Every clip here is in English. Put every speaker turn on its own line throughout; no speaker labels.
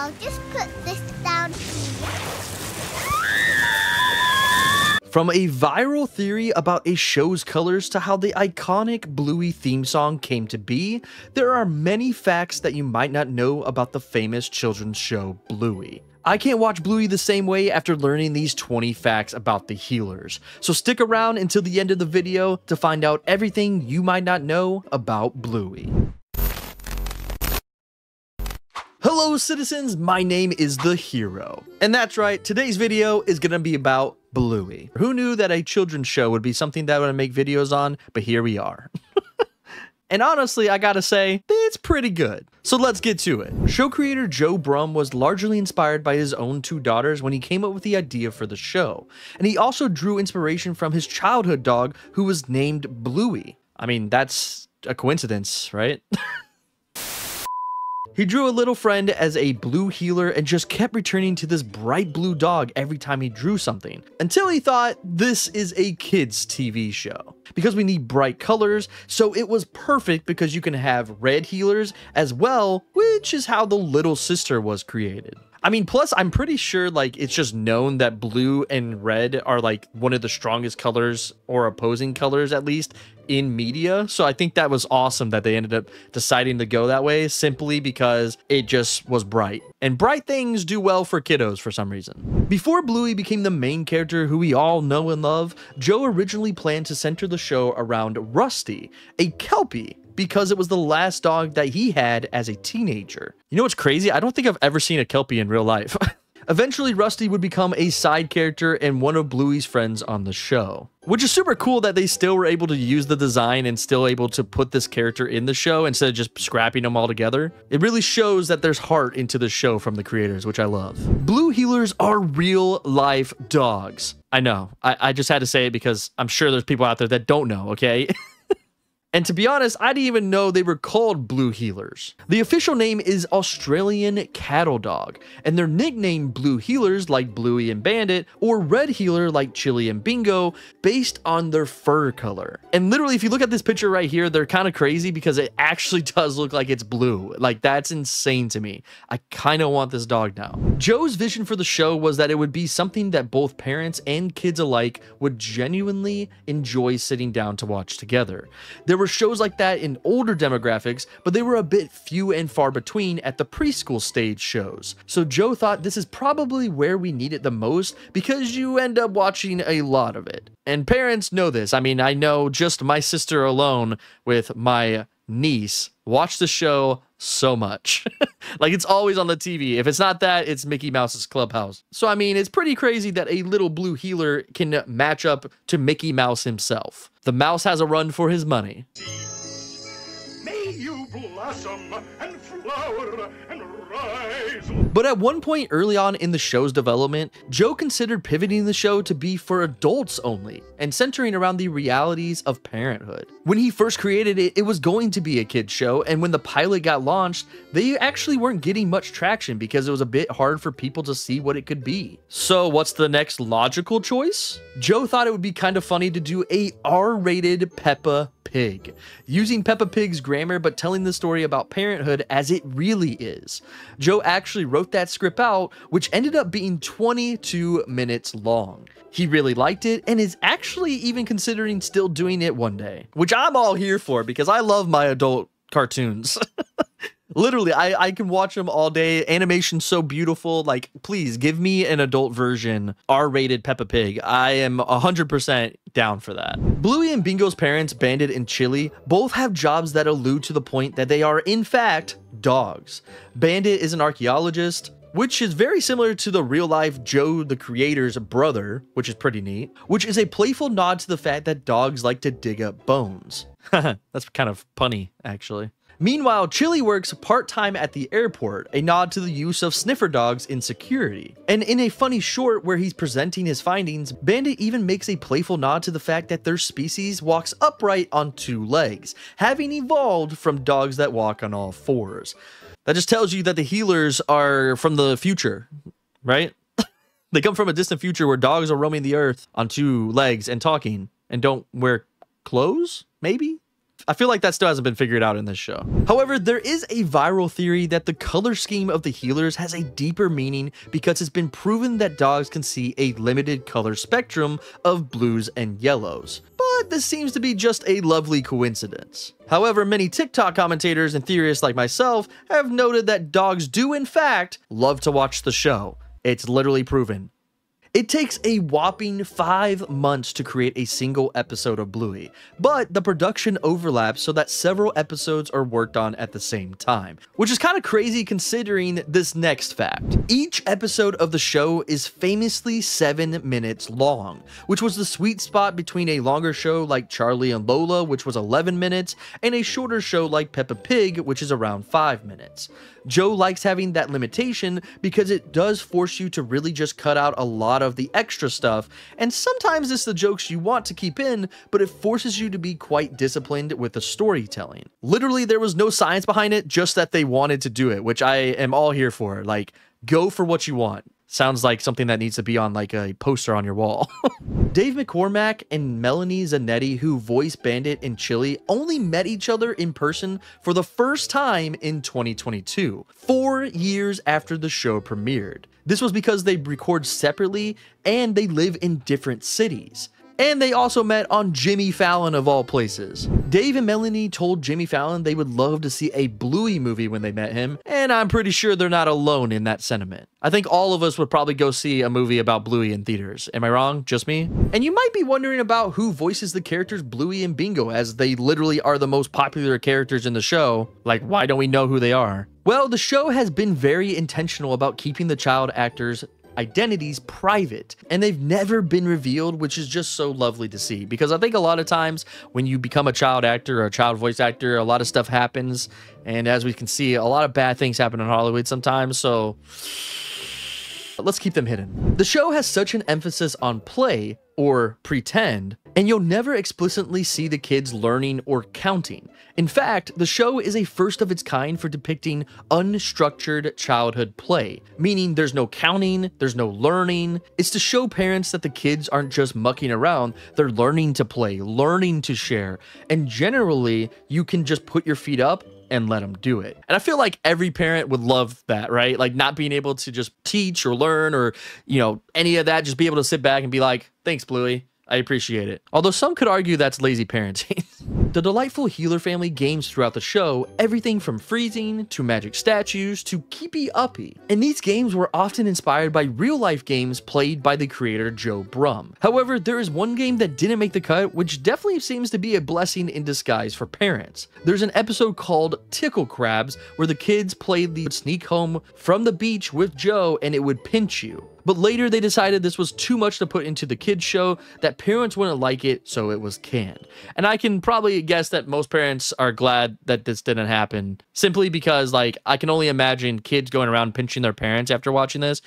I'll just put this down here.
From a viral theory about a show's colors to how the iconic Bluey theme song came to be, there are many facts that you might not know about the famous children's show Bluey. I can't watch Bluey the same way after learning these 20 facts about the healers, so stick around until the end of the video to find out everything you might not know about Bluey. Hello citizens, my name is The Hero. And that's right, today's video is gonna be about Bluey. Who knew that a children's show would be something that I would make videos on, but here we are. And honestly, I gotta say, it's pretty good. So let's get to it. Show creator Joe Brum was largely inspired by his own two daughters when he came up with the idea for the show. And he also drew inspiration from his childhood dog who was named Bluey. I mean, that's a coincidence, right? He drew a little friend as a blue healer and just kept returning to this bright blue dog every time he drew something, until he thought this is a kids TV show. Because we need bright colors, so it was perfect because you can have red healers as well, which is how the little sister was created. I mean, plus I'm pretty sure like it's just known that blue and red are like one of the strongest colors, or opposing colors at least, in media. So I think that was awesome that they ended up deciding to go that way, simply because it just was bright. And bright things do well for kiddos for some reason. Before Bluey became the main character who we all know and love, Joe originally planned to center the show around Rusty, a Kelpie, because it was the last dog that he had as a teenager. You know what's crazy? I don't think I've ever seen a Kelpie in real life. Eventually, Rusty would become a side character and one of Bluey's friends on the show. Which is super cool that they still were able to use the design and still able to put this character in the show instead of just scrapping them all together. It really shows that there's heart into the show from the creators, which I love. Blue healers are real life dogs. I know, I just had to say it because I'm sure there's people out there that don't know, okay? And to be honest, I didn't even know they were called blue healers. The official name is Australian Cattle Dog, and they're nicknamed blue healers like Bluey and Bandit, or red healer like Chili and Bingo, based on their fur color. And literally, if you look at this picture right here, they're kind of crazy because it actually does look like it's blue. Like, that's insane to me. I kind of want this dog now. Joe's vision for the show was that it would be something that both parents and kids alike would genuinely enjoy sitting down to watch together. There were shows like that in older demographics, but they were a bit few and far between at the preschool stage shows. So Joe thought this is probably where we need it the most because you end up watching a lot of it. And parents know this. I mean, I know just my sister alone with my niece watch the show so much. Like, it's always on the TV. If it's not that, it's Mickey Mouse's Clubhouse. So I mean, it's pretty crazy that a little blue healer can match up to Mickey Mouse himself. The mouse has a run for his money.
May you blossom and flower and rise.
But at one point early on in the show's development, Joe considered pivoting the show to be for adults only and centering around the realities of parenthood. When he first created it, it was going to be a kid's show, and when the pilot got launched, they actually weren't getting much traction because it was a bit hard for people to see what it could be. So what's the next logical choice? Joe thought it would be kind of funny to do a R-rated Peppa Pig, using Peppa Pig's grammar but telling the story about parenthood as it really is. Joe actually wrote that script out, which ended up being 22 minutes long. He really liked it and is actually even considering still doing it one day, which I'm all here for because I love my adult cartoons. Literally, I can watch them all day. Animation's so beautiful. Like, please give me an adult version, R-rated Peppa Pig. I am 100% down for that. Bluey and Bingo's parents, Bandit and Chili, both have jobs that allude to the point that they are, in fact, dogs. Bandit is an archaeologist, which is very similar to the real-life Joe the creator's brother, which is pretty neat, which is a playful nod to the fact that dogs like to dig up bones. That's kind of punny, actually. Meanwhile, Chili works part-time at the airport, a nod to the use of sniffer dogs in security. And in a funny short where he's presenting his findings, Bandit even makes a playful nod to the fact that their species walks upright on two legs, having evolved from dogs that walk on all fours. That just tells you that the healers are from the future, right? They come from a distant future where dogs are roaming the earth on two legs and talking and don't wear clothes, maybe? I feel like that still hasn't been figured out in this show. However, there is a viral theory that the color scheme of the healers has a deeper meaning because it's been proven that dogs can see a limited color spectrum of blues and yellows. But this seems to be just a lovely coincidence. However, many TikTok commentators and theorists like myself have noted that dogs do in fact love to watch the show. It's literally proven. It takes a whopping 5 months to create a single episode of Bluey, but the production overlaps so that several episodes are worked on at the same time, which is kind of crazy considering this next fact. Each episode of the show is famously 7 minutes long, which was the sweet spot between a longer show like Charlie and Lola, which was 11 minutes, and a shorter show like Peppa Pig, which is around 5 minutes. Joe likes having that limitation because it does force you to really just cut out a lot of the extra stuff, and sometimes it's the jokes you want to keep in, but it forces you to be quite disciplined with the storytelling. Literally, there was no science behind it, just that they wanted to do it, which I am all here for. Like, go for what you want. Sounds like something that needs to be on like a poster on your wall. Dave McCormack and Melanie Zanetti, who voiced Bandit and Chili, only met each other in person for the first time in 2022, 4 years after the show premiered. This was because they record separately and they live in different cities. And they also met on Jimmy Fallon of all places. Dave and Melanie told Jimmy Fallon they would love to see a Bluey movie when they met him, and I'm pretty sure they're not alone in that sentiment. I think all of us would probably go see a movie about Bluey in theaters. Am I wrong? Just me? And you might be wondering about who voices the characters Bluey and Bingo, as they literally are the most popular characters in the show. Like, why don't we know who they are? Well, the show has been very intentional about keeping the child actors' identities private, and they've never been revealed, which is just so lovely to see, because I think a lot of times when you become a child actor or a child voice actor, a lot of stuff happens, and as we can see, a lot of bad things happen in Hollywood sometimes, so let's keep them hidden. The show has such an emphasis on play, or pretend, and you'll never explicitly see the kids learning or counting. In fact, the show is a first of its kind for depicting unstructured childhood play, meaning there's no counting, there's no learning. It's to show parents that the kids aren't just mucking around, they're learning to play, learning to share, and generally, you can just put your feet up and let them do it. And I feel like every parent would love that, right? Like not being able to just teach or learn or, you know, any of that, just be able to sit back and be like, thanks, Bluey. I appreciate it. Although some could argue that's lazy parenting. The delightful Healer family games throughout the show, everything from freezing to magic statues to keepy uppy. And these games were often inspired by real life games played by the creator Joe Brum. However, there is one game that didn't make the cut, which definitely seems to be a blessing in disguise for parents. There's an episode called Tickle Crabs where the kids played the sneak home from the beach with Joe and it would pinch you. But later they decided this was too much to put into the kids show, that parents wouldn't like it, so it was canned. And I can probably guess that most parents are glad that this didn't happen, simply because, like, I can only imagine kids going around pinching their parents after watching this.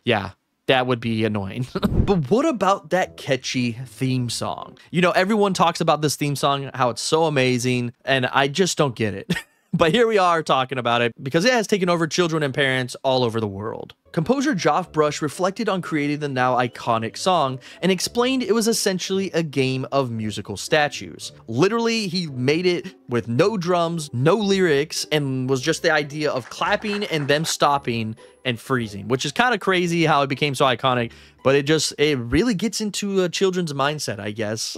Yeah, that would be annoying. But what about that catchy theme song? You know, everyone talks about this theme song, how it's so amazing, and I just don't get it. But here we are talking about it because it has taken over children and parents all over the world. Composer Geoff Brush reflected on creating the now iconic song and explained it was essentially a game of musical statues. Literally, he made it with no drums, no lyrics, and was just the idea of clapping and them stopping and freezing, which is kind of crazy how it became so iconic, but it really gets into a children's mindset, I guess.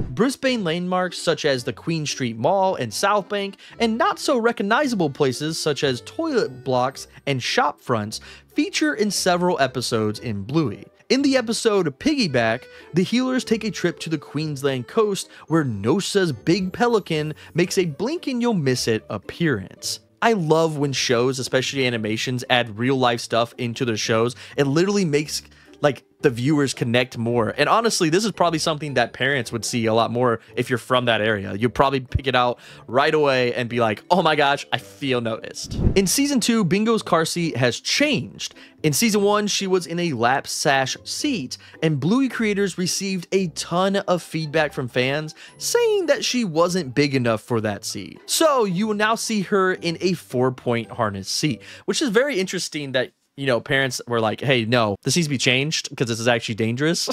Brisbane landmarks such as the Queen Street Mall and South Bank, and not so recognizable places such as toilet blocks and shop fronts, feature in several episodes in Bluey. In the episode Piggyback, the Healers take a trip to the Queensland coast where Noosa's big pelican makes a blink and you'll miss it appearance. I love when shows, especially animations, add real life stuff into their shows. It literally makes like the viewers connect more. And honestly, this is probably something that parents would see a lot more if you're from that area. You'd probably pick it out right away and be like, oh my gosh, I feel noticed. In season 2, Bingo's car seat has changed. In season 1, she was in a lap sash seat, and Bluey creators received a ton of feedback from fans saying that she wasn't big enough for that seat. So you will now see her in a 4-point harness seat, which is very interesting that, you know, parents were like, hey, no, this needs to be changed because this is actually dangerous.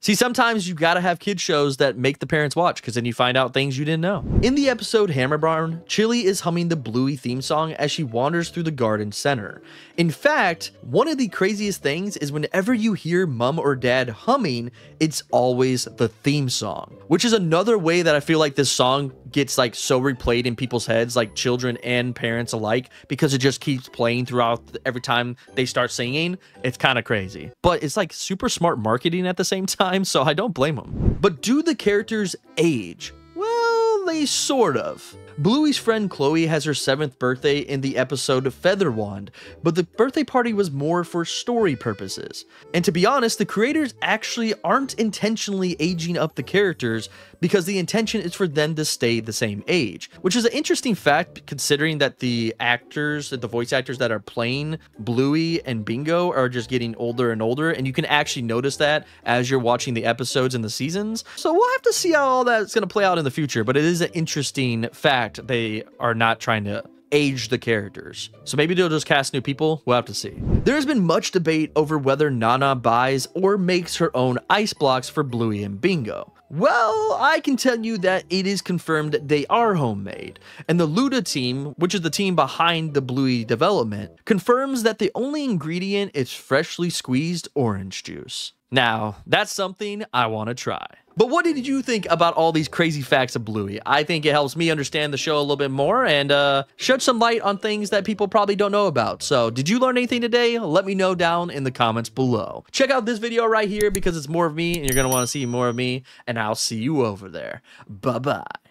See, sometimes you gotta have kid shows that make the parents watch, because then you find out things you didn't know. In the episode Hammer Barn, Chili is humming the Bluey theme song as she wanders through the garden center. In fact, one of the craziest things is whenever you hear mom or dad humming, it's always the theme song, which is another way that I feel like this song gets like so replayed in people's heads, like children and parents alike, because it just keeps playing throughout every time they start singing. It's kind of crazy, but it's like super smart marketing at the same time, so I don't blame them. But do the characters age? Well, they sort of. Bluey's friend Chloe has her 7th birthday in the episode Feather Wand, but the birthday party was more for story purposes. And to be honest, the creators actually aren't intentionally aging up the characters, because the intention is for them to stay the same age, which is an interesting fact considering that the actors, the voice actors that are playing Bluey and Bingo are just getting older and older, and you can actually notice that as you're watching the episodes and the seasons. So we'll have to see how all that's going to play out in the future, but it is an interesting fact they are not trying to age the characters. So maybe they'll just cast new people. We'll have to see. There has been much debate over whether Nana buys or makes her own ice blocks for Bluey and Bingo. Well, I can tell you that it is confirmed they are homemade, and the Luda team, which is the team behind the Bluey development, confirms that the only ingredient is freshly squeezed orange juice. Now, that's something I want to try. But what did you think about all these crazy facts of Bluey? I think it helps me understand the show a little bit more and shed some light on things that people probably don't know about. So did you learn anything today? Let me know down in the comments below. Check out this video right here because it's more of me and you're going to want to see more of me, and I'll see you over there. Bye-bye.